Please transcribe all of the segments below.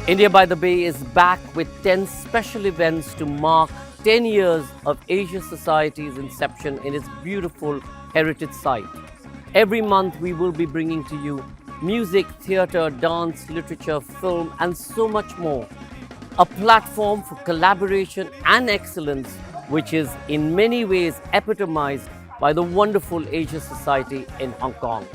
India by the Bay is back with 10 special events to mark 10 years of Asia Society's inception in its beautiful heritage site. Every month we will be bringing to you music, theatre, dance, literature, film and so much more. A platform for collaboration and excellence which is in many ways epitomized by the wonderful Asia Society in Hong Kong.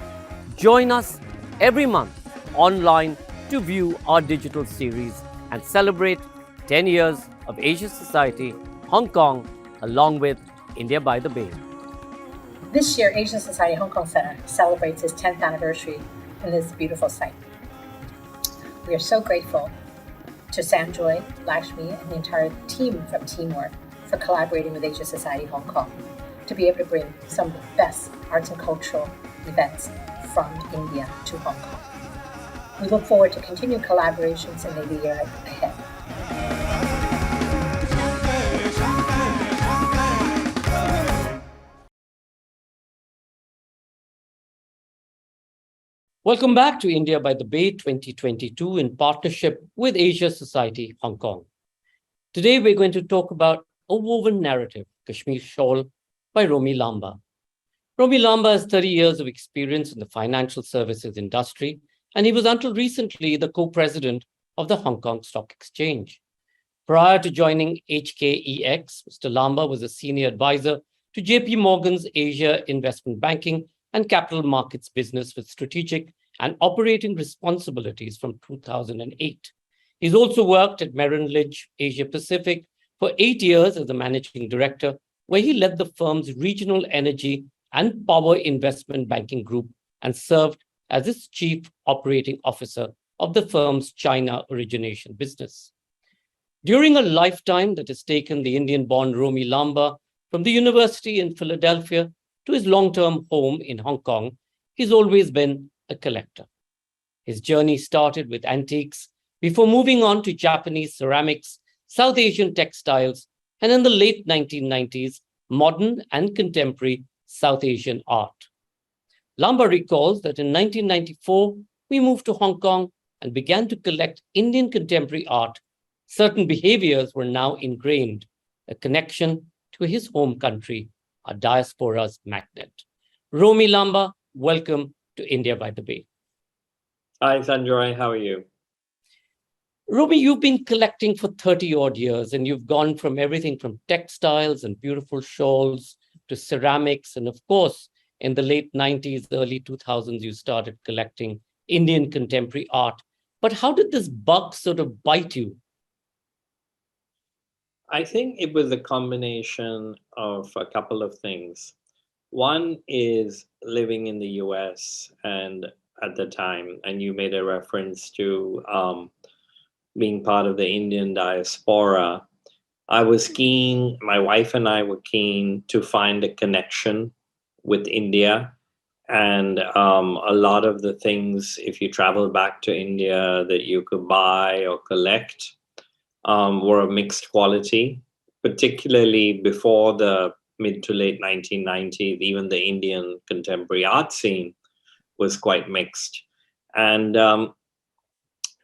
Join us every month online to view our digital series and celebrate 10 years of Asia Society, Hong Kong, along with India by the Bay. This year, Asia Society Hong Kong Center celebrates its 10th anniversary in this beautiful site. We are so grateful to Sanjoy, Lakshmi, and the entire team from Teamwork for collaborating with Asia Society Hong Kong to be able to bring some of the best arts and cultural events from India to Hong Kong. We look forward to continued collaborations in the year ahead. Welcome back to India by the Bay 2022 in partnership with Asia Society Hong Kong. Today we're going to talk about a woven narrative, Kashmiri Shawl by Romi Lamba. Romi Lamba has 30 years of experience in the financial services industry, and he was until recently the co-president of the Hong Kong Stock Exchange. Prior to joining HKEX, Mr. Lamba was a senior advisor to JP Morgan's Asia Investment Banking and Capital Markets business with strategic and operating responsibilities from 2008. He's also worked at Merrill Lynch Asia Pacific for 8 years as the managing director, where he led the firm's regional energy and power investment banking group and served as its chief operating officer of the firm's China origination business. During a lifetime that has taken the Indian-born Romi Lamba from the university in Philadelphia to his long-term home in Hong Kong, he's always been a collector. His journey started with antiques before moving on to Japanese ceramics, South Asian textiles, and in the late 1990s, modern and contemporary South Asian art. Lamba recalls that in 1994, we moved to Hong Kong and began to collect Indian contemporary art. Certain behaviors were now ingrained, a connection to his home country, a diaspora's magnet. Romi Lamba, welcome to India by the Bay. Hi, Sanjoy. How are you? Romi, you've been collecting for 30 odd years, and you've gone from everything from textiles and beautiful shawls to ceramics, and of course, in the late 90s, early 2000s, you started collecting Indian contemporary art. But how did this bug sort of bite you? I think it was a combination of a couple of things. One is living in the US and at the time, and you made a reference to being part of the Indian diaspora. I was keen, my wife and I were keen to find a connection with India, and a lot of the things, if you travel back to India, that you could buy or collect were of mixed quality, particularly before the mid to late 1990s. Even the Indian contemporary art scene was quite mixed. And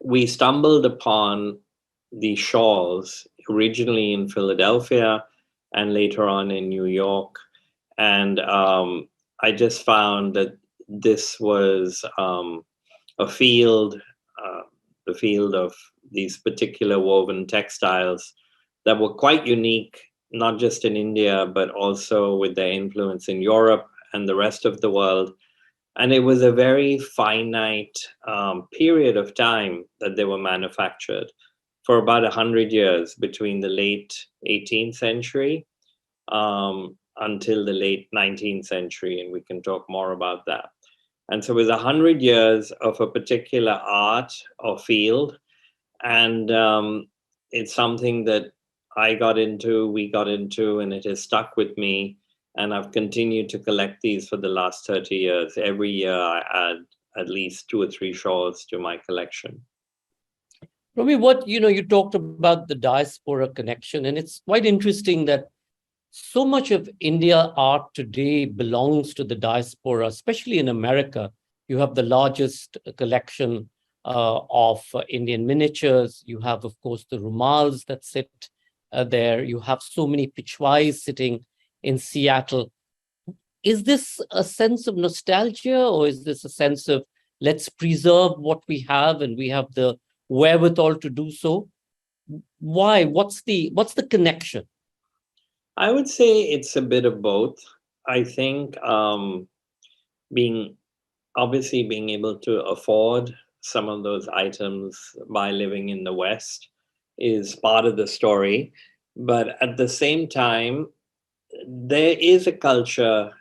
we stumbled upon the shawls originally in Philadelphia and later on in New York. And I just found that this was a field, the field of these particular woven textiles that were quite unique, not just in India, but also with their influence in Europe and the rest of the world. And it was a very finite period of time that they were manufactured for about 100 years, between the late 18th century until the late 19th century, and we can talk more about that. And so it was 100 years of a particular art or field, and it's something that we got into, and it has stuck with me. And I've continued to collect these for the last 30 years. Every year I add at least 2 or 3 shawls to my collection. Romi, you talked about the diaspora connection, and it's quite interesting that so much of India art today belongs to the diaspora, especially in America. You have the largest collection of Indian miniatures. You have, of course, the rumals that sit there. You have so many pichwais sitting in Seattle. Is this a sense of nostalgia, or is this a sense of let's preserve what we have and we have the wherewithal to do so? Why? What's the connection? I would say it's a bit of both. I think being being able to afford some of those items by living in the West is part of the story. But at the same time, there is a culture,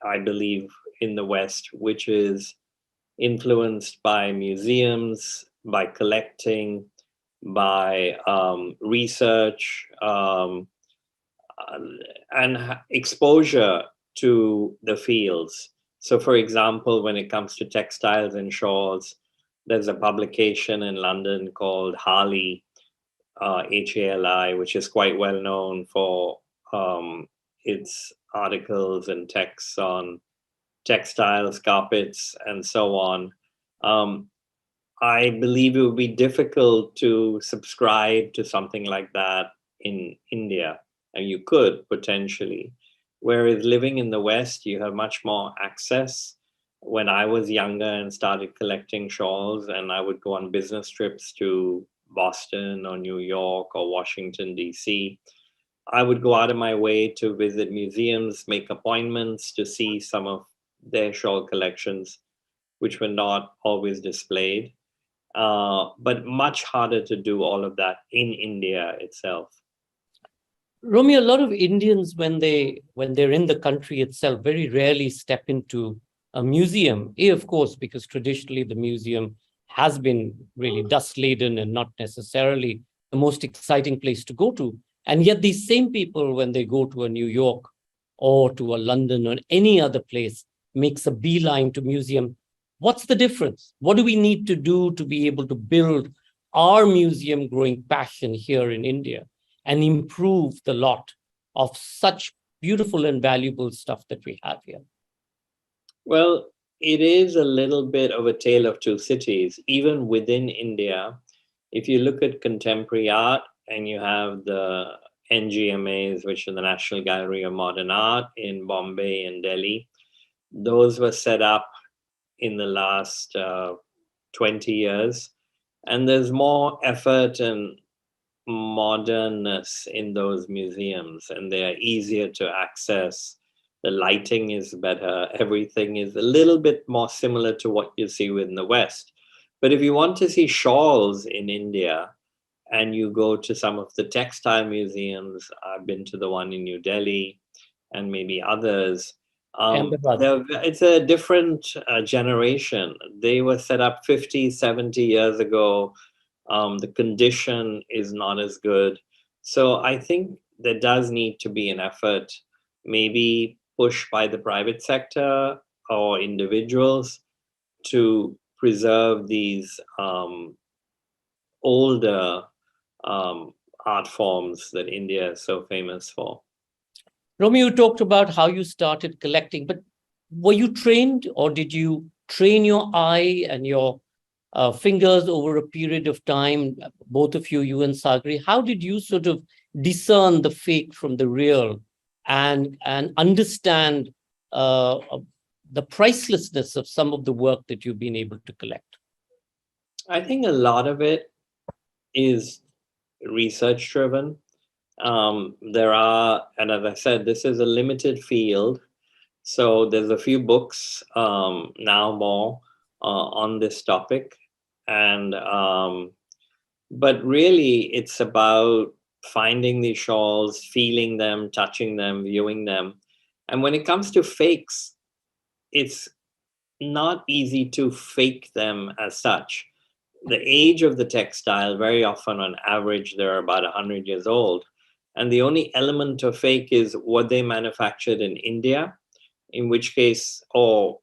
I believe, in the West, which is influenced by museums, by collecting, by research, and exposure to the fields. So, for example, when it comes to textiles and shawls, there's a publication in London called Hali, HALI, which is quite well known for its articles and texts on textiles, carpets, and so on. I believe it would be difficult to subscribe to something like that in India, and you could potentially. Whereas living in the West, you have much more access. When I was younger and started collecting shawls, and I would go on business trips to Boston or New York or Washington, D.C., I would go out of my way to visit museums, make appointments to see some of their shawl collections, which were not always displayed, but much harder to do all of that in India itself. Romy, a lot of Indians, when they're in the country itself, very rarely step into a museum. Of course, because traditionally the museum has been really dust laden and not necessarily the most exciting place to go to. And yet these same people, when they go to a New York or to a London or any other place, makes a beeline to museum. What's the difference? What do we need to do to be able to build our museum growing passion here in India and improve the lot of such beautiful and valuable stuff that we have here? Well, it is a little bit of a tale of two cities. Even within India, if you look at contemporary art, and you have the NGMAs, which are the National Gallery of Modern Art in Bombay and Delhi, those were set up in the last 20 years. And there's more effort and modernness in those museums, and they are easier to access. The lighting is better. Everything is a little bit more similar to what you see in the West. But if you want to see shawls in India, and you go to some of the textile museums, I've been to the one in New Delhi and maybe others, it's a different generation. They were set up 50, 70 years ago. The condition is not as good. So I think there does need to be an effort, maybe pushed by the private sector or individuals, to preserve these older art forms that India is so famous for. Romy, you talked about how you started collecting, but were you trained, or did you train your eye and your fingers over a period of time, both of you and Sagri? How did you sort of discern the fake from the real and understand the pricelessness of some of the work that you've been able to collect? I think a lot of it is research driven. There are, and as I said, this is a limited field. So there's a few books now more on this topic. And but really it's about finding these shawls, feeling them, touching them, viewing them. And when it comes to fakes, it's not easy to fake them as such. the age of the textile, very often on average, they're about 100 years old. And the only element of fake is what they manufactured in India, in which case, or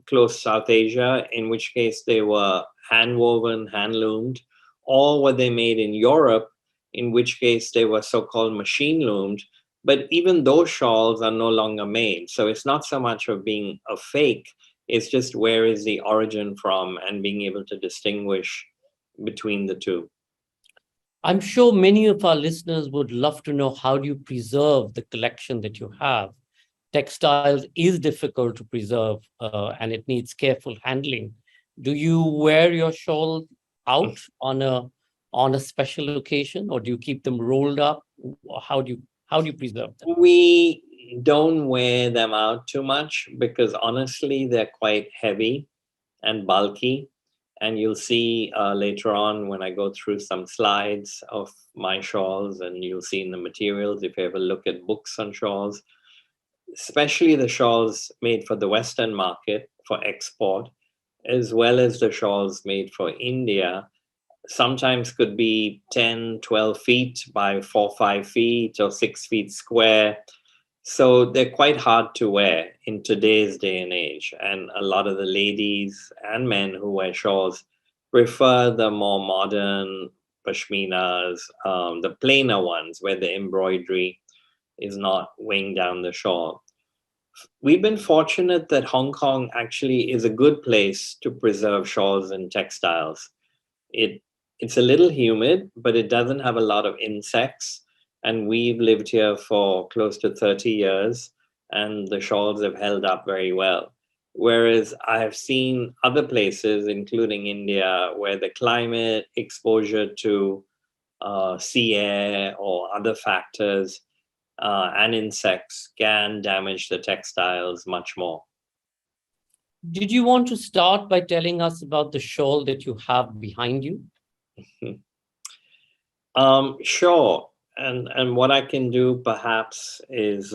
close South Asia, in which case they were hand woven, hand loomed, or what they made in Europe, in which case they were so called machine loomed. But even those shawls are no longer made. So it's not so much of being a fake, it's just where is the origin from and being able to distinguish between the two. I'm sure many of our listeners would love to know, how do you preserve the collection that you have? Textiles is difficult to preserve, and it needs careful handling. Do you wear your shawl out on a special occasion, or do you keep them rolled up? How do you preserve them? We don't wear them out too much because honestly, they're quite heavy and bulky. And you'll see later on when I go through some slides of my shawls, and you'll see in the materials, if you ever look at books on shawls, especially the shawls made for the Western market for export, as well as the shawls made for India, sometimes could be 10, 12 feet by 4, 5 feet or 6 feet square. So they're quite hard to wear in today's day and age. And a lot of the ladies and men who wear shawls prefer the more modern pashminas, the plainer ones where the embroidery is not weighing down the shawl. We've been fortunate that Hong Kong actually is a good place to preserve shawls and textiles. It's a little humid, but it doesn't have a lot of insects. And we've lived here for close to 30 years, and the shawls have held up very well. Whereas I have seen other places, including India, where the climate, exposure to sea air or other factors and insects can damage the textiles much more. Did you want to start by telling us about the shawl that you have behind you? Sure. And what I can do perhaps is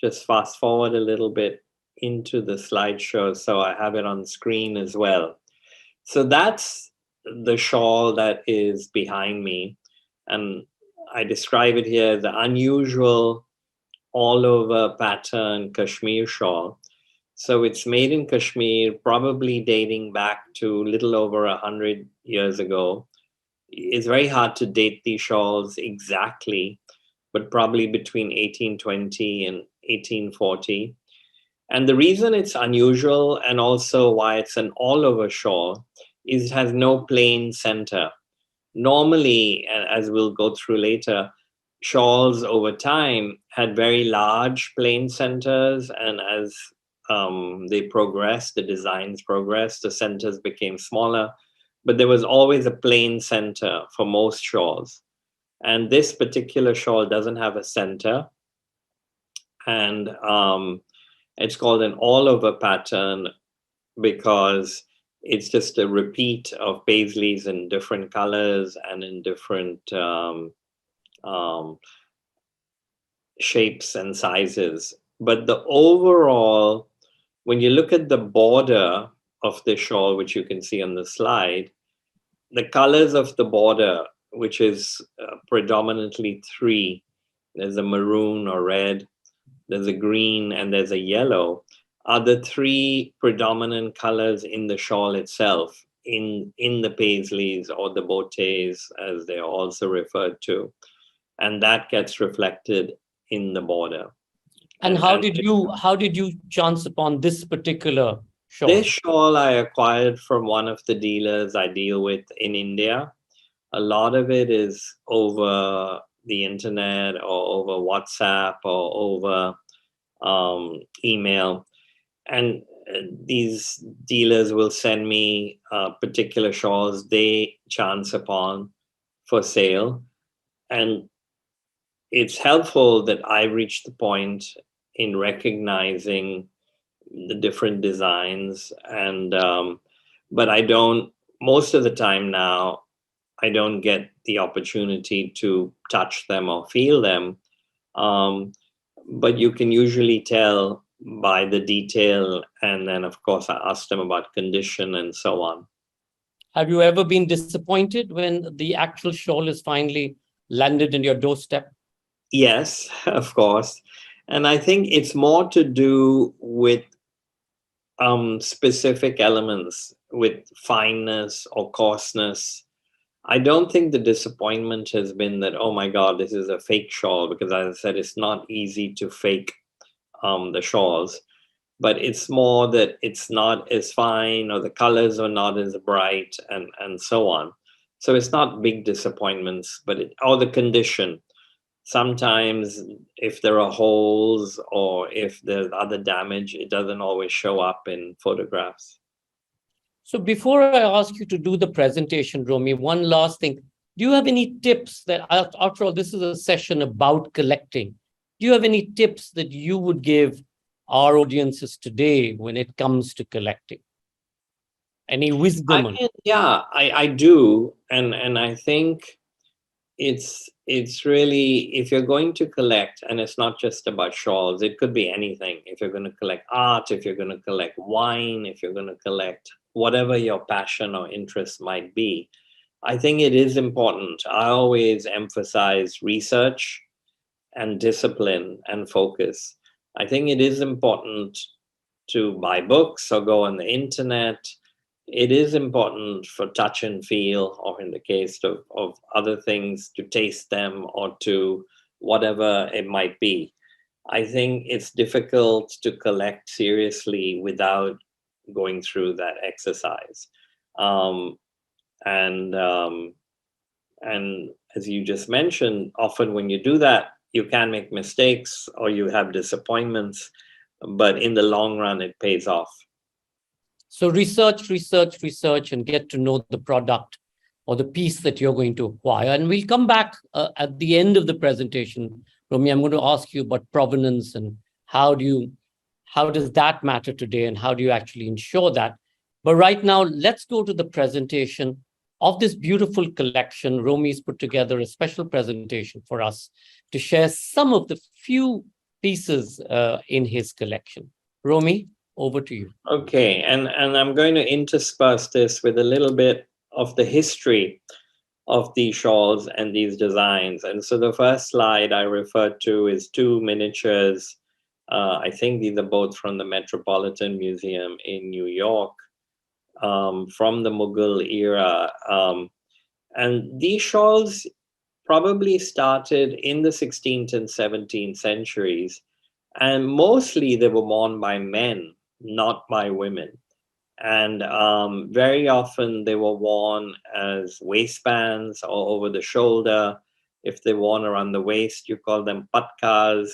just fast forward a little bit into the slideshow so I have it on screen as well. So that's the shawl that is behind me. And I describe it here as the unusual all over pattern Kashmir shawl. So it's made in Kashmir, probably dating back to little over 100 years ago. It's very hard to date these shawls exactly, but probably between 1820 and 1840. And the reason it's unusual and also why it's an all-over shawl is it has no plain center. Normally, as we'll go through later, shawls over time had very large plain centers, and as they progressed, the designs progressed, the centers became smaller, but there was always a plain center for most shawls. And this particular shawl doesn't have a center, and it's called an all-over pattern because it's just a repeat of paisleys in different colors and in different shapes and sizes. But the overall, when you look at the border of the shawl, which you can see on the slide, the colors of the border, which is predominantly three, there's a maroon or red, there's a green, and there's a yellow, are the three predominant colors in the shawl itself, in the paisleys or the bottes, as they're also referred to. And that gets reflected in the border. And how did you chance upon this particular shawl? This shawl I acquired from one of the dealers I deal with in India. A lot of it is over the internet or over WhatsApp or over email. And these dealers will send me particular shawls they chance upon for sale. And it's helpful that I reached the point in recognizing the different designs. And but I don't, most of the time now, I don't get the opportunity to touch them or feel them. But you can usually tell by the detail. And then, of course, I ask them about condition and so on. Have you ever been disappointed when the actual shawl is finally landed in your doorstep? Yes, of course. And I think it's more to do with specific elements, with fineness or coarseness. I don't think the disappointment has been that, oh my God, this is a fake shawl, because as I said, it's not easy to fake the shawls, but it's more that it's not as fine, or the colors are not as bright, and so on. So it's not big disappointments, but or the condition. Sometimes if there are holes or if there's other damage, it doesn't always show up in photographs. So before I ask you to do the presentation, Romi, one last thing. Do you have any tips that, after all, this is a session about collecting. Do you have any tips that you would give our audiences today when it comes to collecting? Any wisdom? I do. And I think it's really, if you're going to collect, and it's not just about shawls, it could be anything. If you're going to collect art, if you're going to collect wine, if you're going to collect whatever your passion or interest might be, I think it is important. I always emphasize research and discipline and focus. I think it is important to buy books or go on the internet. It is important for touch and feel, or in the case of other things, to taste them or to whatever it might be. I think it's difficult to collect seriously without going through that exercise. Um, and as you just mentioned, often when you do that, you can make mistakes or you have disappointments, but in the long run, it pays off. So research, and get to know the product or the piece that you're going to acquire. And we'll come back at the end of the presentation. Romi, I'm going to ask you about provenance and how does that matter today, and how do you actually ensure that? But right now, let's go to the presentation of this beautiful collection. Romi's put together a special presentation for us to share some of the few pieces in his collection. Romi, over to you. Okay, and I'm going to intersperse this with a little bit of the history of these shawls and these designs. And so the first slide I referred to is two miniatures. I think these are both from the Metropolitan Museum in New York, from the Mughal era. And these shawls probably started in the 16th and 17th centuries. And mostly they were worn by men, not by women. And very often they were worn as waistbands or over the shoulder. If they're worn around the waist, you call them patkas.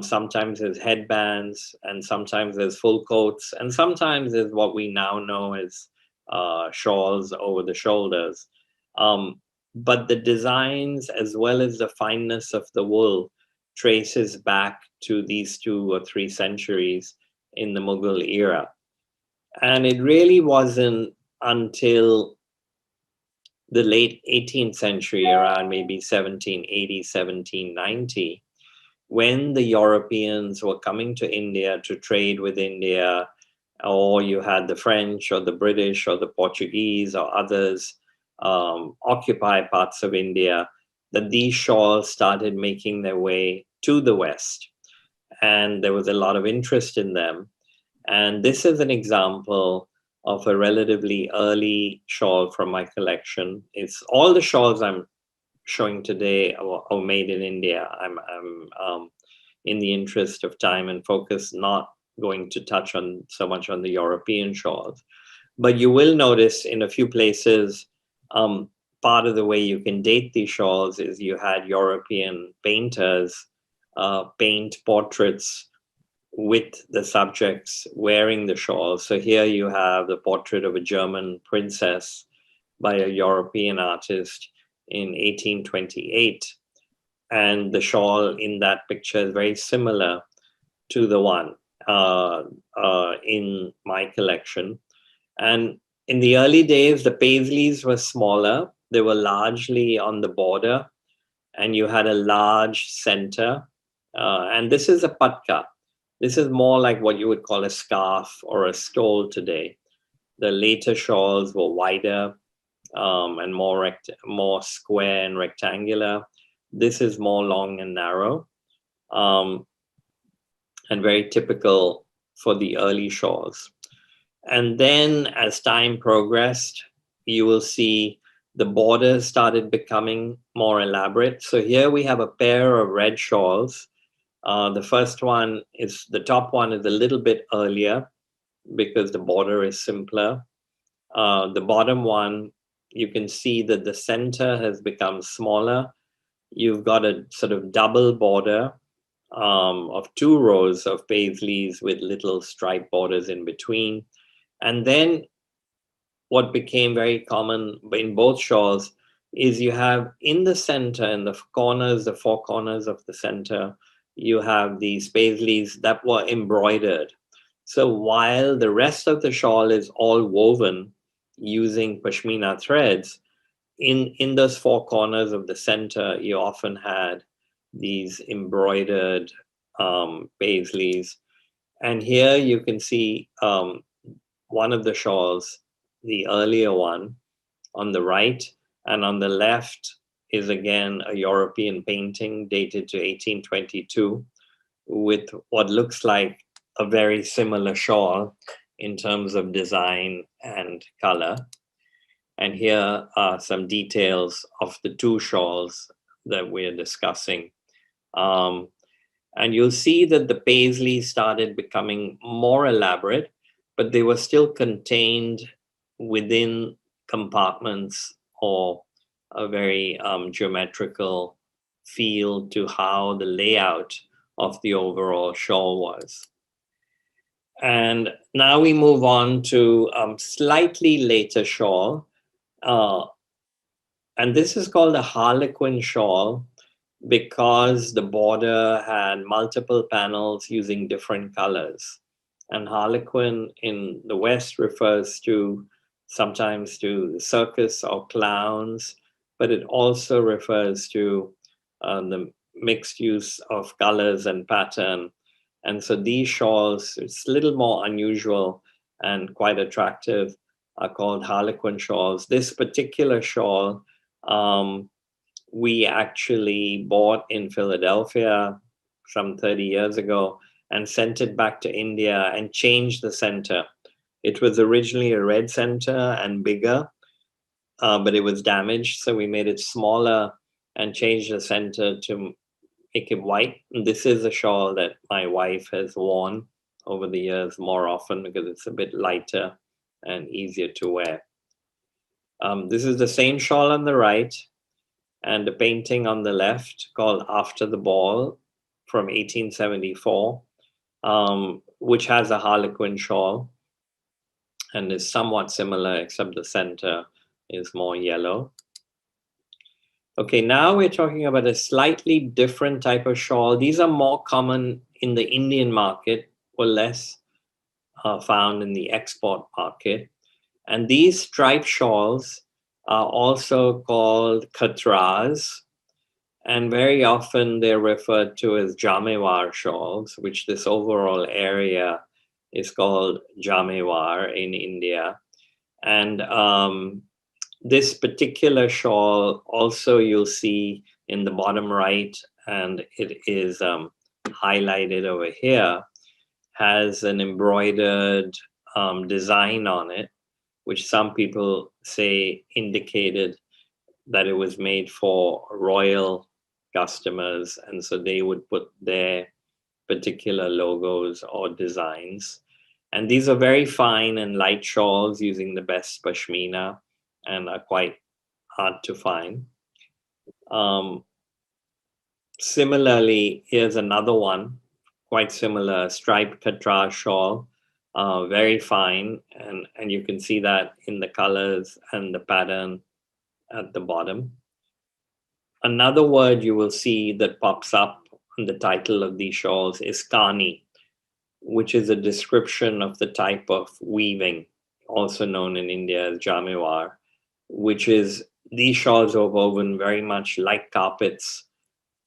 Sometimes as headbands, and sometimes as full coats, and sometimes as what we now know as shawls over the shoulders. But the designs, as well as the fineness of the wool, traces back to these 2 or 3 centuries in the Mughal era. And it really wasn't until the late 18th century, around maybe 1780, 1790, when the Europeans were coming to India to trade with India, or you had the French or the British or the Portuguese or others occupy parts of India, that these shawls started making their way to the West. And there was a lot of interest in them. And this is an example of a relatively early shawl from my collection. It's all the shawls I'm showing today are made in India. I'm in the interest of time and focus, not going to touch on so much on the European shawls. But you will notice in a few places, part of the way you can date these shawls is you had European painters paint portraits with the subjects wearing the shawl. So here you have the portrait of a German princess by a European artist in 1828. And the shawl in that picture is very similar to the one in my collection. And in the early days, the paisleys were smaller. They were largely on the border, and you had a large center. And this is a patka. This is more like what you would call a scarf or a stole today. The later shawls were wider and more square and rectangular. This is more long and narrow, and very typical for the early shawls. And then as time progressed, you will see the borders started becoming more elaborate. So here we have a pair of red shawls. The first one is, the top one is a little bit earlier because the border is simpler. The bottom one, you can see that the center has become smaller. You've got a sort of double border of 2 rows of paisleys with little stripe borders in between. And then what became very common in both shawls is you have in the center, in the corners, the 4 corners of the center, you have these paisleys that were embroidered. So while the rest of the shawl is all woven using pashmina threads, in those 4 corners of the center, you often had these embroidered paisleys. And here you can see one of the shawls, the earlier one, on the right, and on the left is again a European painting dated to 1822 with what looks like a very similar shawl in terms of design and color. And here are some details of the 2 shawls that we're discussing. And you'll see that the paisley started becoming more elaborate, but they were still contained within compartments or a very geometrical feel to how the layout of the overall shawl was. And now we move on to slightly later shawl. And this is called a harlequin shawl because the border had multiple panels using different colors. And harlequin in the West refers to sometimes to the circus or clowns, but it also refers to the mixed use of colors and pattern. And so these shawls, it's a little more unusual and quite attractive, are called harlequin shawls. This particular shawl, we actually bought in Philadelphia some 30 years ago and sent it back to India and changed the center. It was originally a red center and bigger, but it was damaged. So we made it smaller and changed the center to make it white. And this is a shawl that my wife has worn over the years more often because it's a bit lighter and easier to wear. This is the same shawl on the right and a painting on the left called After the Ball from 1874, which has a harlequin shawl and is somewhat similar, except the center is more yellow. Okay, now we're talking about a slightly different type of shawl. These are more common in the Indian market or less found in the export market. And these striped shawls are also called khatras, and very often they're referred to as jamewar shawls, which this overall area is called jamewar in India. And this particular shawl also you'll see in the bottom right, and it is highlighted over here, has an embroidered design on it, which some people say indicated that it was made for royal customers, and so they would put their particular logos or designs. And these are very fine and light shawls using the best pashmina and are quite hard to find. Similarly, here's another one, quite similar, striped khatra shawl, very fine, and you can see that in the colors and the pattern at the bottom. Another word you will see that pops up on the title of these shawls is kani, which is a description of the type of weaving, also known in India as jamewar, which is these shawls are woven very much like carpets.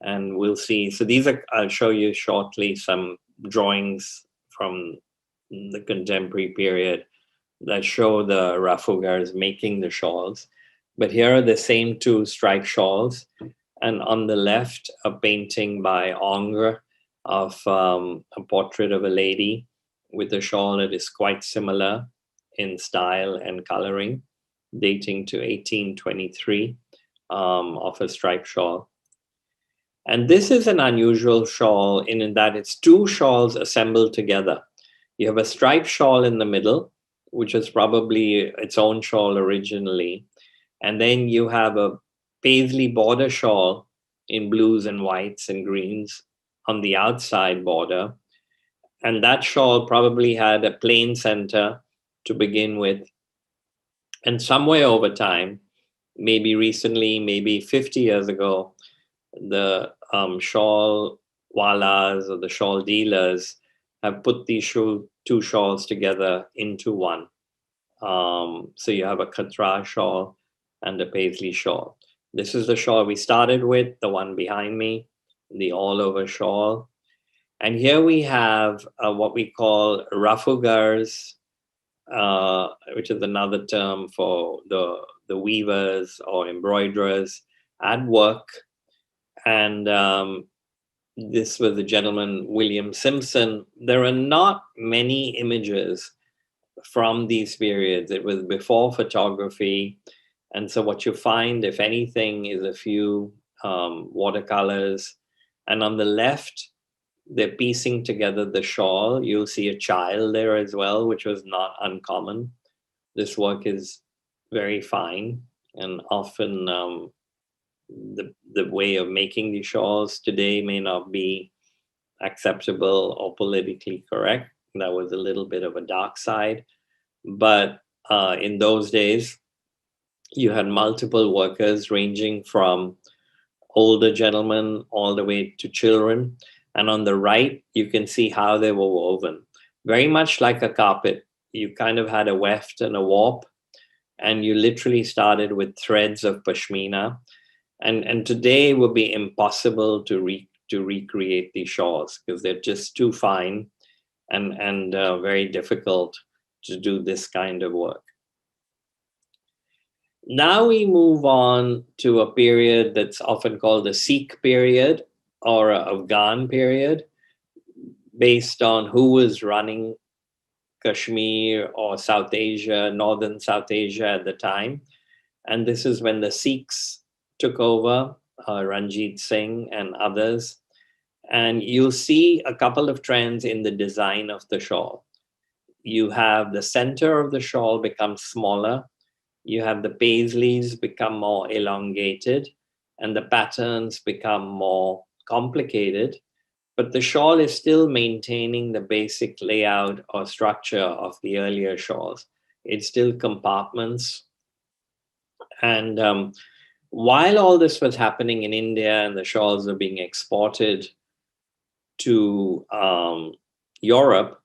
And we'll see. So these are, I'll show you shortly some drawings from the contemporary period that show the Rafugars making the shawls. But here are the same two striped shawls. And on the left, a painting by Ingres of a portrait of a lady with a shawl that is quite similar in style and coloring, dating to 1823, of a striped shawl. And this is an unusual shawl in that it's two shawls assembled together. You have a striped shawl in the middle, which is probably its own shawl originally. And then you have a paisley border shawl in blues and whites and greens on the outside border. And that shawl probably had a plain center to begin with. And somewhere over time, maybe recently, maybe 50 years ago, the shawl walas or the shawl dealers have put these two shawls together into one. So you have a Katra shawl and a paisley shawl. This is the shawl we started with, the one behind me, the all-over shawl. And here we have what we call rafugars, which is another term for the weavers or embroiderers at work. And this was the gentleman, William Simpson. There are not many images from these periods. It was before photography. And so what you find, if anything, is a few watercolors. And on the left, they're piecing together the shawl. You'll see a child there as well, which was not uncommon. This work is very fine, and often the way of making these shawls today may not be acceptable or politically correct. That was a little bit of a dark side. But in those days, you had multiple workers ranging from older gentlemen all the way to children. And on the right, you can see how they were woven. Very much like a carpet. You kind of had a weft and a warp, and you literally started with threads of pashmina. And today would be impossible to recreate these shawls because they're just too fine and very difficult to do this kind of work. Now we move on to a period that's often called the Sikh period or a Afghan period, based on who was running Kashmir or South Asia, northern South Asia at the time. And this is when the Sikhs took over, Ranjit Singh and others. And you'll see a couple of trends in the design of the shawl. You have the center of the shawl become smaller. You have the paisleys become more elongated, and the patterns become more complicated. But the shawl is still maintaining the basic layout or structure of the earlier shawls. It's still compartments. And while all this was happening in India and the shawls were being exported to Europe,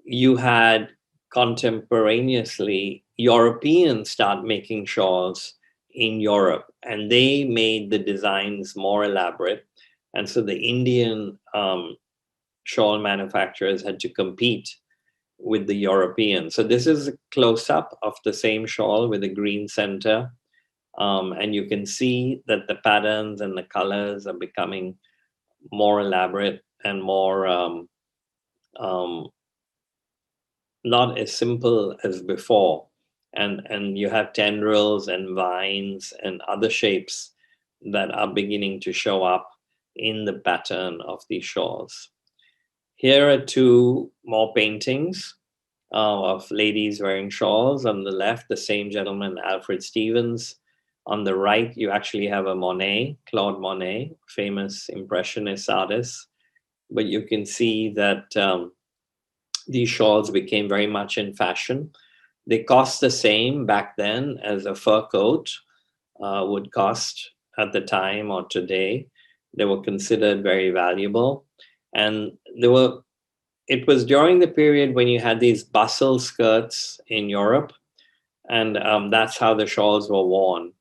you had contemporaneously Europeans start making shawls in Europe, and they made the designs more elaborate. And so the Indian shawl manufacturers had to compete with the Europeans. So this is a close-up of the same shawl with a green center. And you can see that the patterns and the colors are becoming more elaborate and more not as simple as before. And you have tendrils and vines and other shapes that are beginning to show up in the pattern of these shawls. Here are two more paintings of ladies wearing shawls. On the left, the same gentleman, Alfred Stevens. On the right, you actually have a Monet, Claude Monet, famous Impressionist artist. But you can see that these shawls became very much in fashion. They cost the same back then as a fur coat would cost at the time or today. They were considered very valuable. And it was during the period when you had these bustle skirts in Europe. And that's how the shawls were worn,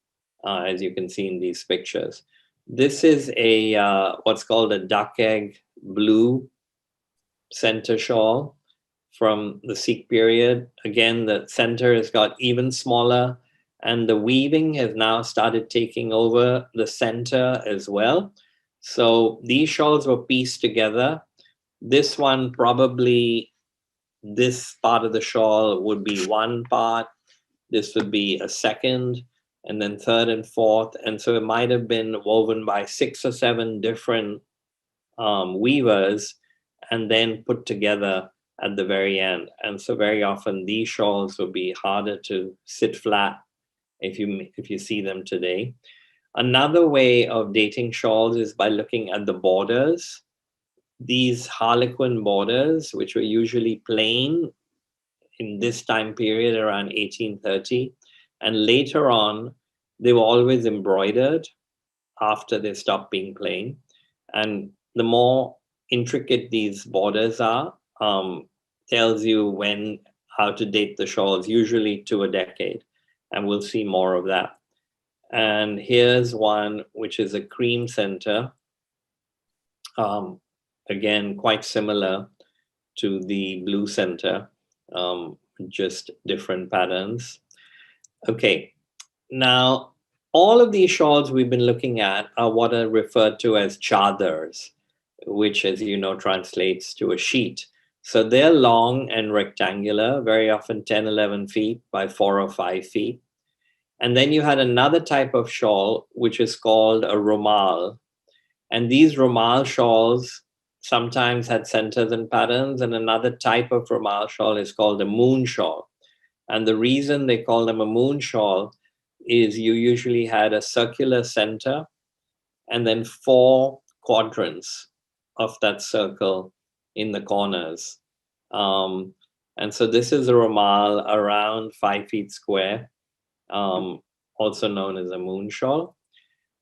as you can see in these pictures. This is what's called a duck egg blue center shawl from the Sikh period. Again, the center has got even smaller, and the weaving has now started taking over the center as well. So these shawls were pieced together. This one, probably this part of the shawl would be one part, this would be a second, and then third and fourth. And so it might have been woven by 6 or 7 different weavers and then put together at the very end. And so very often these shawls will be harder to sit flat if you see them today. Another way of dating shawls is by looking at the borders. These harlequin borders, which were usually plain in this time period around 1830, and later on, they were always embroidered after they stopped being plain. And the more intricate these borders are, tells you how to date the shawls, usually to a decade. And we'll see more of that. And here's one which is a cream center. Again, quite similar to the blue center, just different patterns. Okay, now all of these shawls we've been looking at are what are referred to as chadars, which, as you know, translates to a sheet. So they're long and rectangular, very often 10, 11 feet by 4 or 5 feet. And then you had another type of shawl, which is called a romal. And these romal shawls sometimes had centers and patterns. And another type of romal shawl is called a moon shawl. And the reason they call them a moon shawl is you usually had a circular center and then 4 quadrants of that circle in the corners. And so this is a romal around 5 feet square, also known as a moon shawl.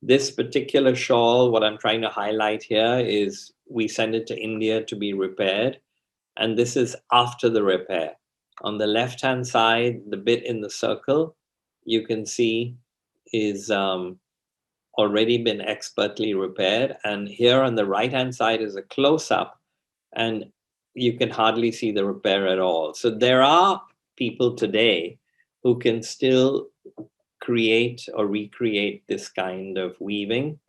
This particular shawl, what I'm trying to highlight here is we send it to India to be repaired. And this is after the repair. On the left-hand side, the bit in the circle, you can see is already been expertly repaired. And here on the right-hand side is a close-up, and you can hardly see the repair at all. So there are people today who can still create or recreate this kind of weaving,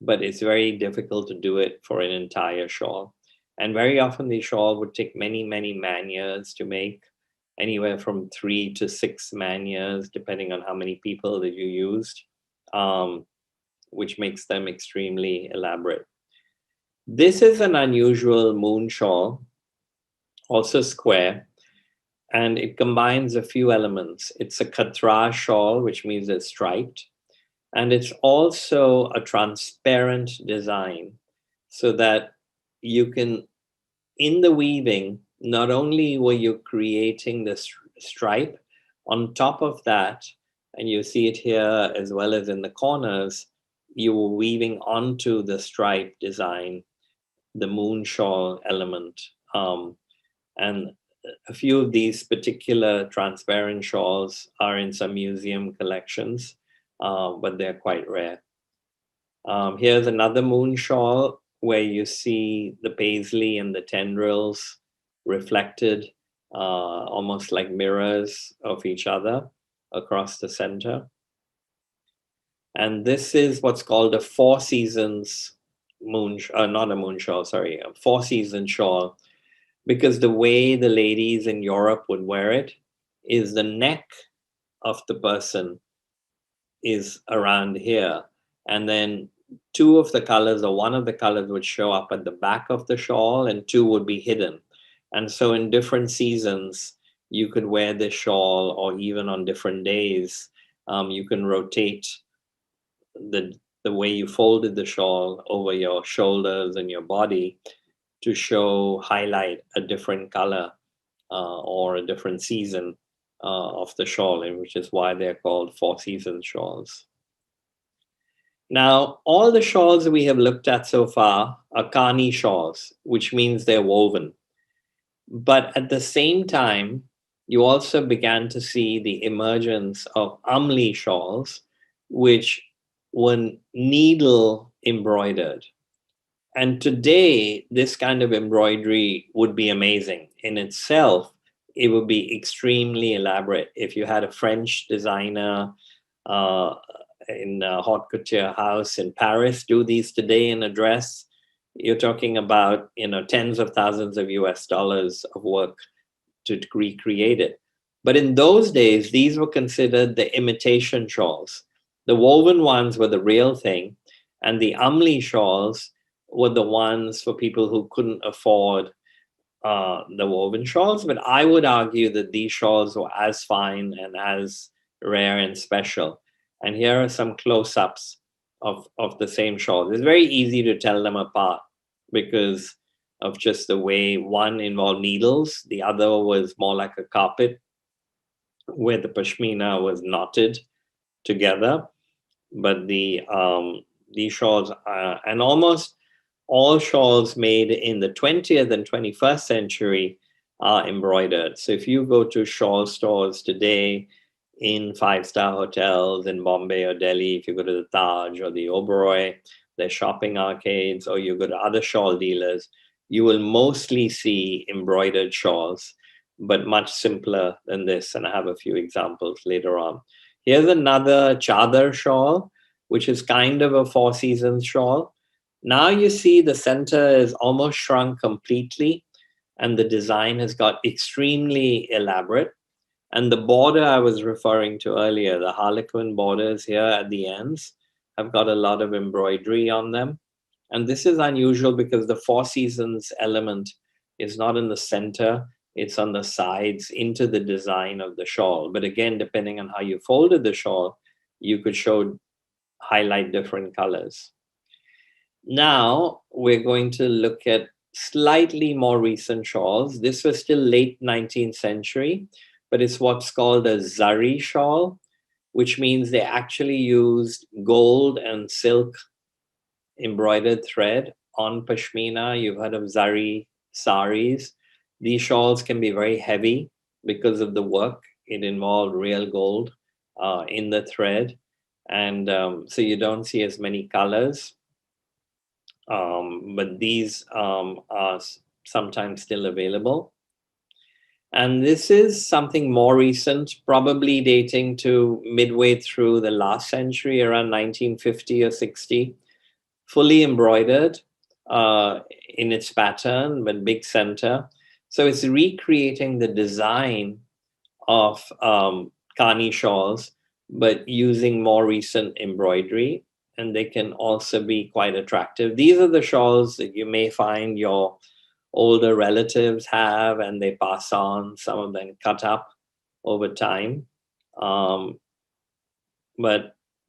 but it's very difficult to do it for an entire shawl. And very often the shawl would take many, many man-years to make, anywhere from 3 to 6 man-years, depending on how many people that you used, which makes them extremely elaborate. This is an unusual moon shawl, also square, and it combines a few elements. It's a katra shawl, which means it's striped, and it's also a transparent design, so that you can, in the weaving, not only were you creating the stripe, on top of that, and you see it here as well as in the corners, you were weaving onto the stripe design the moon shawl element. And a few of these particular transparent shawls are in some museum collections, but they're quite rare. Here's another moon shawl where you see the paisley and the tendrils reflected almost like mirrors of each other across the center. And this is what's called a 4 seasons not a moon shawl, sorry, a 4 season shawl, because the way the ladies in Europe would wear it is the neck of the person is around here. And then 2 of the colors or 1 of the colors would show up at the back of the shawl and 2 would be hidden. And so in different seasons, you could wear this shawl, or even on different days, you can rotate the way you folded the shawl over your shoulders and your body to highlight a different color or a different season of the shawl, and which is why they're called 4 season shawls. Now, all the shawls we have looked at so far are kani shawls, which means they're woven. But at the same time, you also began to see the emergence of amli shawls, which were needle embroidered. And today, this kind of embroidery would be amazing in itself, it would be extremely elaborate. If you had a French designer in a haute couture house in Paris do these today in a dress, you're talking about, tens of thousands of US dollars of work to recreate it. But in those days, these were considered the imitation shawls. The woven ones were the real thing, and the Amli shawls were the ones for people who couldn't afford the woven shawls. But I would argue that these shawls were as fine and as rare and special. And here are some close-ups of the same shawls. It's very easy to tell them apart because of just the way one involved needles, the other was more like a carpet where the pashmina was knotted together. But these shawls and almost all shawls made in the 20th and 21st century are embroidered. So if you go to shawl stores today in five-star hotels in Bombay or Delhi, if you go to the Taj or the Oberoi, their shopping arcades, or you go to other shawl dealers, you will mostly see embroidered shawls, but much simpler than this. And I have a few examples later on. Here's another chadar shawl, which is kind of a Four Seasons shawl. Now you see the center is almost shrunk completely, and the design has got extremely elaborate. And the border I was referring to earlier, the harlequin borders here at the ends, have got a lot of embroidery on them. And this is unusual because the Four Seasons element is not in the center, it's on the sides into the design of the shawl. But again, depending on how you folded the shawl, you could highlight different colors. Now we're going to look at slightly more recent shawls. This was still late 19th century, but it's what's called a zari shawl, which means they actually used gold and silk embroidered thread on pashmina. You've heard of zari saris. These shawls can be very heavy because of the work. It involved real gold in the thread. And so you don't see as many colors. But these are sometimes still available. And this is something more recent, probably dating to midway through the last century, around 1950 or 60, fully embroidered in its pattern, but big center. So it's recreating the design of Kani shawls, but using more recent embroidery. And they can also be quite attractive. These are the shawls that you may find your older relatives have, and they pass on, some of them cut up over time. But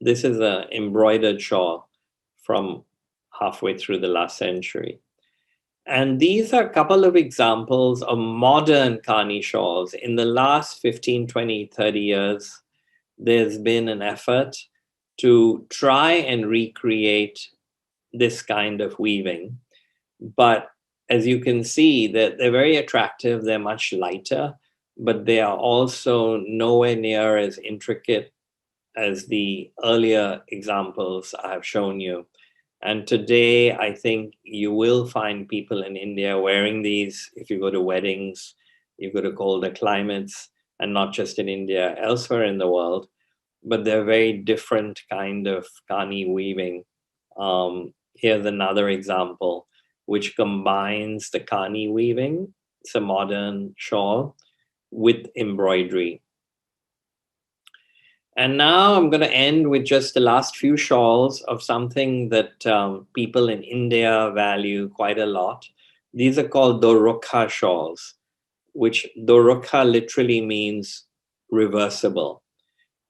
this is an embroidered shawl from halfway through the last century. And these are a couple of examples of modern Kani shawls. In the last 15, 20, 30 years, there's been an effort to try and recreate this kind of weaving. But as you can see, they're very attractive, they're much lighter, but they are also nowhere near as intricate as the earlier examples I have shown you. And today, I think you will find people in India wearing these if you go to weddings, you go to colder climates, and not just in India, elsewhere in the world. But they're very different kind of Kani weaving. Here's another example, which combines the Kani weaving, it's a modern shawl, with embroidery. And now I'm going to end with just the last few shawls of something that people in India value quite a lot. These are called Dorukha shawls, which Dorukha literally means reversible.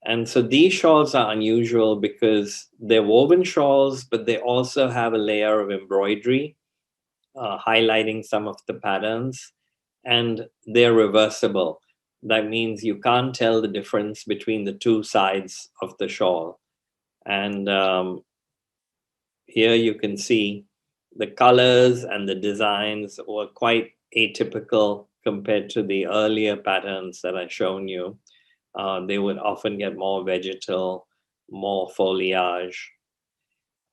And so these shawls are unusual because they're woven shawls, but they also have a layer of embroidery, highlighting some of the patterns, and they're reversible. That means you can't tell the difference between the two sides of the shawl. And here you can see the colors and the designs were quite atypical compared to the earlier patterns that I've shown you. They would often get more vegetal, more foliage.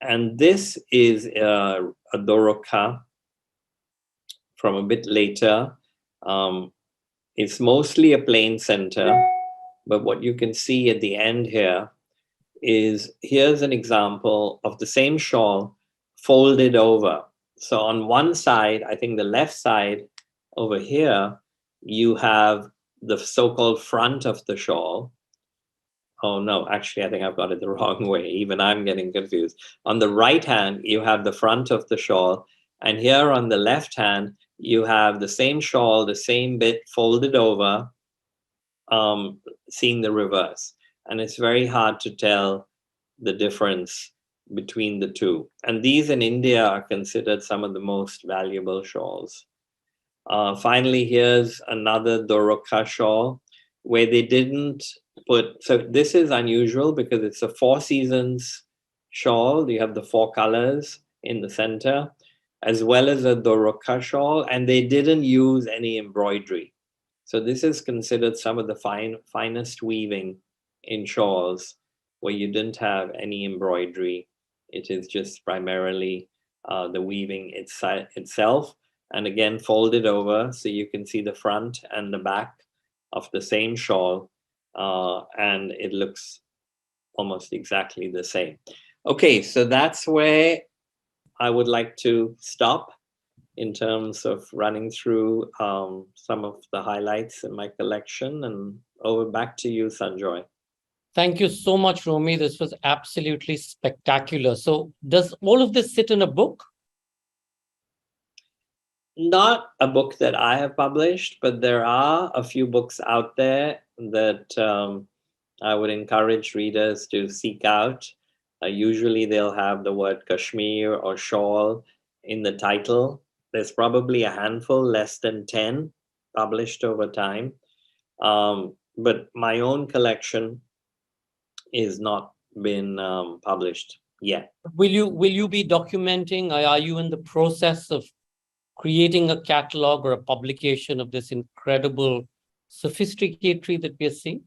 And this is a Dorukha from a bit later. It's mostly a plain center, but what you can see at the end here is, here's an example of the same shawl folded over. So on one side, I think the left side over here, you have the so-called front of the shawl. Oh no, actually, I think I've got it the wrong way. Even I'm getting confused. On the right hand, you have the front of the shawl. And here on the left hand, you have the same shawl, the same bit folded over, seeing the reverse. And it's very hard to tell the difference between the two. And these in India are considered some of the most valuable shawls. Finally, here's another Doroka shawl where they didn't put, so this is unusual because it's a 4 seasons shawl. You have the 4 colors in the center, as well as a Doroka shawl, and they didn't use any embroidery. So this is considered some of the finest weaving in shawls where you didn't have any embroidery. It is just primarily the weaving itself. And again, folded over so you can see the front and the back of the same shawl. And it looks almost exactly the same. Okay, so that's where I would like to stop in terms of running through some of the highlights in my collection. And over back to you, Sanjoy. Thank you so much, Romi. This was absolutely spectacular. So does all of this sit in a book? Not a book that I have published, but there are a few books out there that I would encourage readers to seek out. Usually they'll have the word Kashmir or shawl in the title. There's probably a handful, less than 10, published over time. But my own collection is not been published yet. Will you be documenting? Are you in the process of creating a catalog or a publication of this incredible sophisticatory that we are seeing?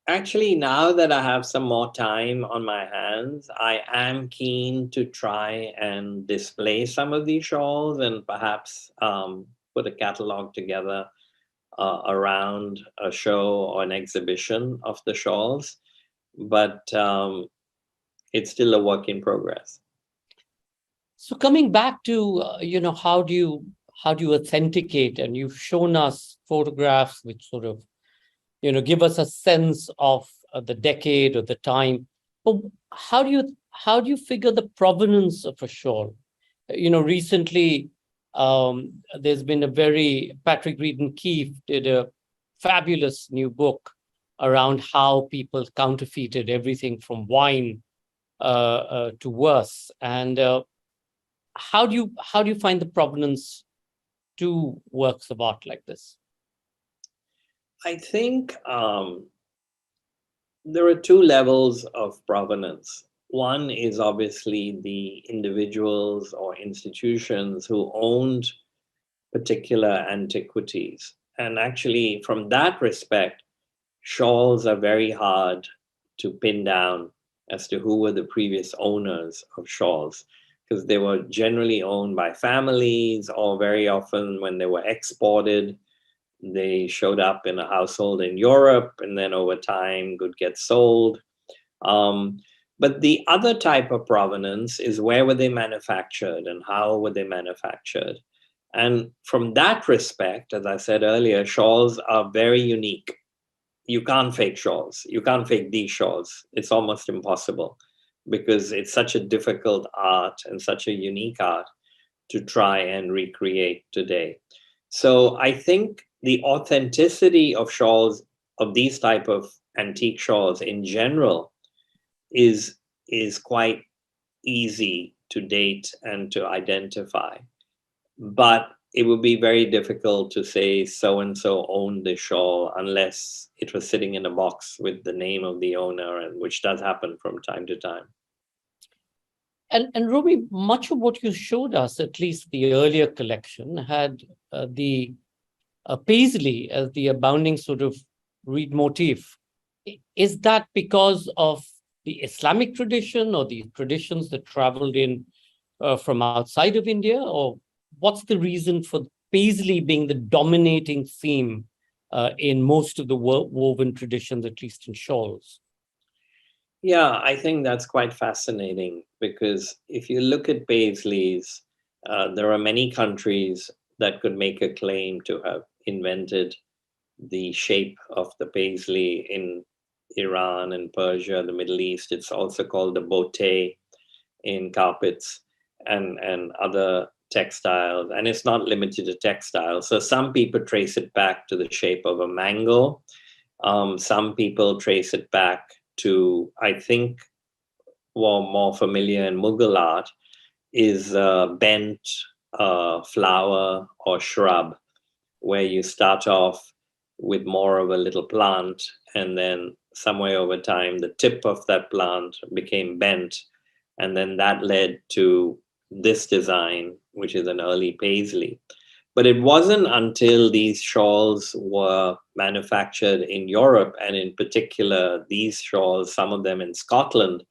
Actually, now that I have some more time on my hands, I am keen to try and display some of these shawls and perhaps put a catalog together around a show or an exhibition of the shawls. But it's still a work in progress. So coming back to, how do you authenticate? And you've shown us photographs which sort of, give us a sense of the decade or the time. But how do you figure the provenance of a shawl? Recently, there's been Patrick Reedon Keefe did a fabulous new book around how people counterfeited everything from wine to worse. And how do you find the provenance to works of art like this? I think there are 2 levels of provenance. One is obviously the individuals or institutions who owned particular antiquities. And actually, from that respect, shawls are very hard to pin down as to who were the previous owners of shawls, because they were generally owned by families, or very often when they were exported, they showed up in a household in Europe, and then over time would get sold. But the other type of provenance is, where were they manufactured and how were they manufactured? And from that respect, as I said earlier, shawls are very unique. You can't fake shawls. You can't fake these shawls. It's almost impossible, because it's such a difficult art and such a unique art to try and recreate today. So I think the authenticity of shawls, of these type of antique shawls in general, is quite easy to date and to identify. But it would be very difficult to say so-and-so owned the shawl unless it was sitting in a box with the name of the owner, and which does happen from time to time. And Romi, much of what you showed us, at least the earlier collection, had the paisley as the abounding sort of reed motif. Is that because of the Islamic tradition or the traditions that traveled in from outside of India? Or what's the reason for paisley being the dominating theme in most of the woven traditions, at least in shawls. Yeah, I think that's quite fascinating because if you look at paisleys, there are many countries that could make a claim to have invented the shape of the paisley in Iran and Persia, the Middle East. It's also called the botte in carpets and other textiles. And it's not limited to textiles. So some people trace it back to the shape of a mango. Some people trace it back to, I think, well, more familiar in Mughal art is bent flower or shrub, where you start off with more of a little plant, and then somewhere over time, the tip of that plant became bent, and then that led to this design, which is an early paisley. But it wasn't until these shawls were manufactured in Europe, and in particular, these shawls, some of them in Scotland,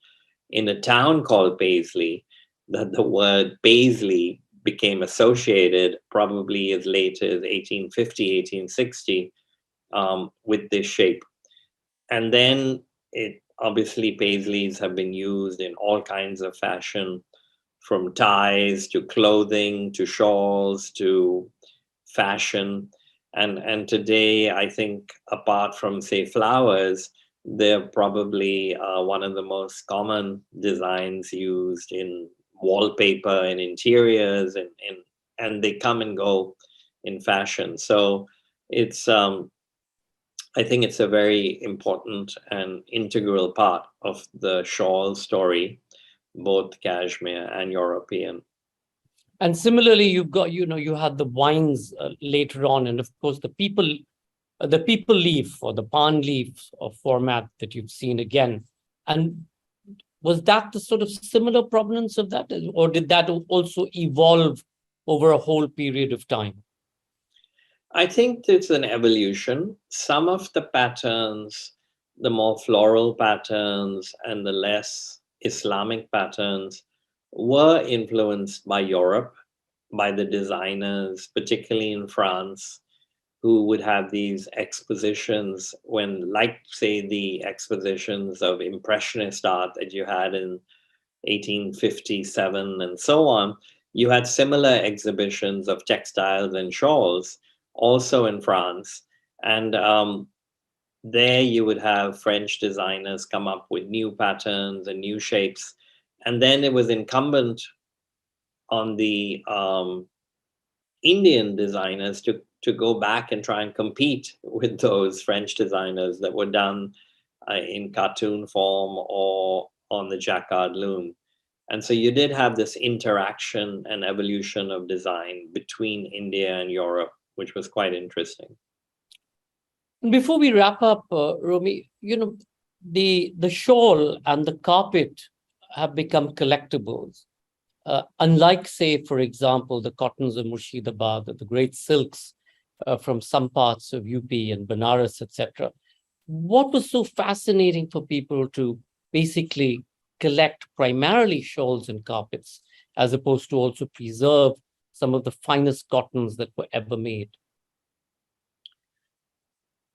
in a town called Paisley, that the word paisley became associated probably as late as 1850, 1860 with this shape. And then obviously paisleys have been used in all kinds of fashion, from ties to clothing to shawls to fashion. And today, I think, apart from, say, flowers, they're probably one of the most common designs used in wallpaper and interiors, and they come and go in fashion. So it's I think it's a very important and integral part of the shawl story, both Kashmir and European. And similarly, you've got, you had the wines later on, and of course the people leaf or the palm leaf format that you've seen again. And was that the sort of similar provenance of that, or did that also evolve over a whole period of time? I think it's an evolution. Some of the patterns, the more floral patterns and the less Islamic patterns, were influenced by Europe, by the designers, particularly in France, who would have these expositions when, like, say, the expositions of Impressionist art that you had in 1857 and so on. You had similar exhibitions of textiles and shawls also in France. And there you would have French designers come up with new patterns and new shapes. And then it was incumbent on the Indian designers to go back and try and compete with those French designers that were done in cartoon form or on the jacquard loom. And so you did have this interaction and evolution of design between India and Europe, which was quite interesting. Before we wrap up, Romi, the shawl and the carpet have become collectibles. Unlike, say, for example, the cottons of Murshidabad or the great silks from some parts of UP and Banaras, etc. What was so fascinating for people to basically collect primarily shawls and carpets, as opposed to also preserve some of the finest cottons that were ever made?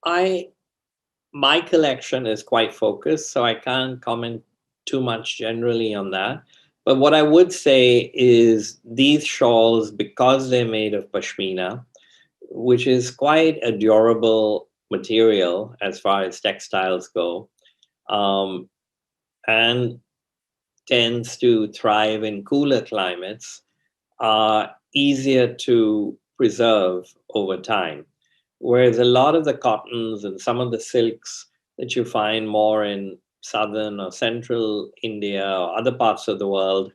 My collection is quite focused, so I can't comment too much generally on that. But what I would say is these shawls, because they're made of pashmina, which is quite a durable material as far as textiles go, and tends to thrive in cooler climates, are easier to preserve over time. Whereas a lot of the cottons and some of the silks that you find more in southern or central India or other parts of the world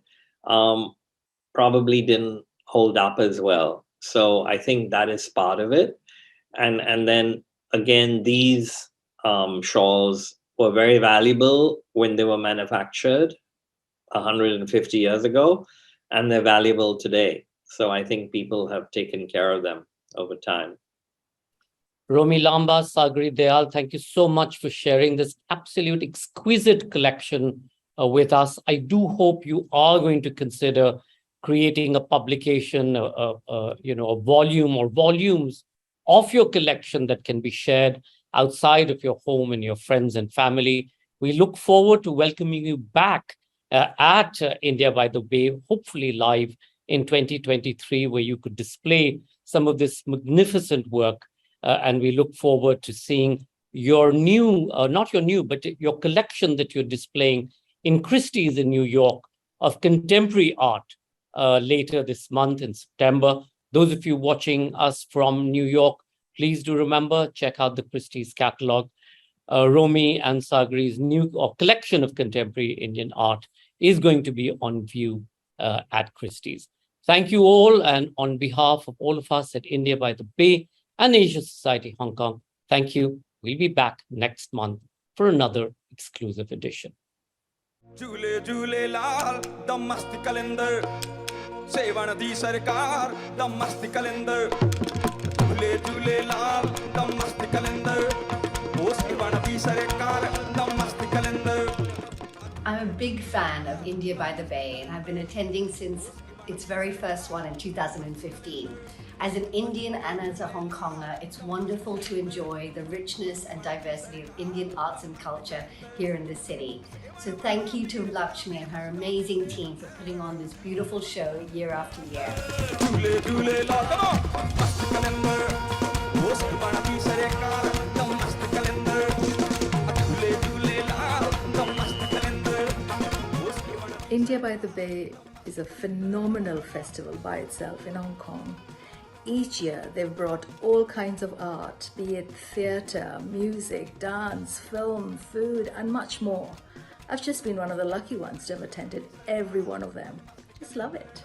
probably didn't hold up as well. So I think that is part of it. And then again, these shawls were very valuable when they were manufactured 150 years ago, and they're valuable today. So I think people have taken care of them over time. Romi Lamba, Sagri Dayal, thank you so much for sharing this absolute exquisite collection with us. I do hope you are going to consider creating a publication, a volume or volumes of your collection that can be shared outside of your home and your friends and family. We look forward to welcoming you back at India by the Bay, hopefully live in 2023, where you could display some of this magnificent work. And we look forward to seeing your new, not your new, but your collection that you're displaying in Christie's in New York of contemporary art later this month in September. Those of you watching us from New York, please do remember, check out the Christie's catalog. Romi and Sagri's new collection of contemporary Indian art is going to be on view at Christie's. Thank you all. And on behalf of all of us at India by the Bay and Asia Society Hong Kong, thank you. We'll be back next month for another exclusive edition. झूले झूले लाल the मस्त कलंदर seven दी सरकार the मस्त कलंदर झूले झूले लाल the मस्त कलंदर O seven दी सरकार the मस्त कलंदर I'm a big fan of India by the Bay, and I've been attending since its very first one in 2015. As an Indian and as a Hong Konger, it's wonderful to enjoy the richness and diversity of Indian arts and culture here in the city. So thank you to Lakshmi and her amazing team for putting on this beautiful show year after year. India by the Bay is a phenomenal festival by itself in Hong Kong. Each year they've brought all kinds of art, be it theatre, music, dance, film, food and much more. I've just been one of the lucky ones to have attended every one of them. Just love it.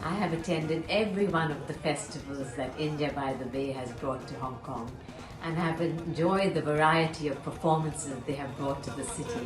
I have attended every one of the festivals that India by the Bay has brought to Hong Kong and have enjoyed the variety of performances they have brought to the city.